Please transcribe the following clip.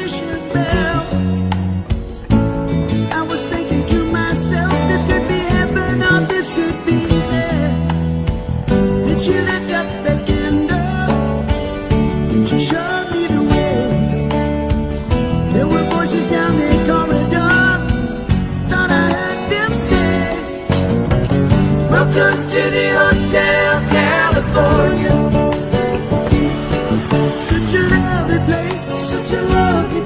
admission bell. I was thinking to myself, this could be heaven or this could be hell. Then she lit up the candle, she showed me the way. There were voices down the corridor, thought I heard them say, welcome to the Hotel California. Such a lovely place, such a lovely